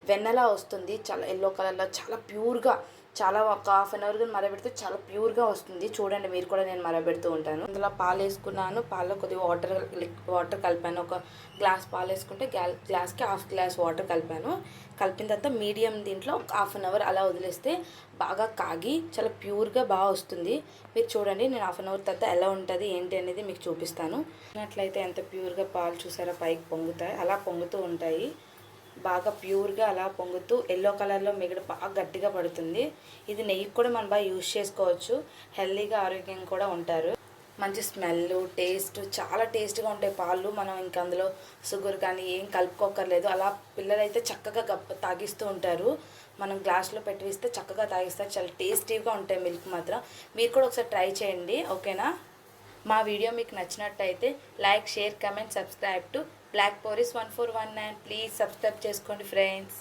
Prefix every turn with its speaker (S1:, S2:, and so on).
S1: వెన్నలా వస్తుంది. చాలా యెల్లో కలర్‌లో చాలా ప్యూర్‌గా చాలా ఒక హాఫ్ అన్ అవర్ మరగబెడితే చాలా ప్యూర్‌గా వస్తుంది. చూడండి మీరు కూడా నేను మరగబెడుతూ ఉంటాను. అందులో పాలేసుకున్నాను. పాలలో కొద్దిగా వాటర్ కలిపాను. ఒక గ్లాస్ పాలేసుకుంటే గ్లాస్‌కి హాఫ్ గ్లాస్ వాటర్ కలిపాను. కలిపిన తర్వాత మీడియం దీంట్లో ఒక హాఫ్ అన్ అవర్ అలా వదిలేస్తే బాగా కాగి చాలా ప్యూర్‌గా బాగా వస్తుంది. మీరు చూడండి నేను హాఫ్ అన్ అవర్ తర్వాత ఎలా ఉంటుంది ఏంటి అనేది మీకు చూపిస్తాను. అట్లయితే ఎంత ప్యూర్‌గా పాలు చూసారా పైకి పొంగుతాయి. అలా పొంగుతూ ఉంటాయి. బాగా ప్యూర్‌గా అలా పొంగుతూ యెల్లో కలర్‌లో మిగడ బాగా గట్టిగా పడుతుంది. ఇది నెయ్యికి కూడా మనం బాగా యూజ్ చేసుకోవచ్చు. హెల్తీగా ఆరోగ్యంగా కూడా ఉంటారు. మంచి స్మెల్, టేస్ట్ చాలా టేస్ట్‌గా ఉంటాయి పాలు. మనం ఇంకా అందులో షుగర్ కానీ ఏం కలుపుకోక్కర్లేదు. అలా పిల్లలైతే చక్కగా తాగిస్తూ ఉంటారు. మనం గ్లాస్‌లో పెట్టి ఇస్తే చక్కగా తాగిస్తారు. చాలా టేస్టీగా ఉంటాయి మిల్క్ మాత్రం. మీరు కూడా ఒకసారి ట్రై చేయండి. ఓకేనా? మా వీడియో మీకు నచ్చినట్టయితే like, share, comment, subscribe to black పోరిస్ 1419. ప్లీజ్ సబ్స్క్రైబ్ చేసుకోండి ఫ్రెండ్స్.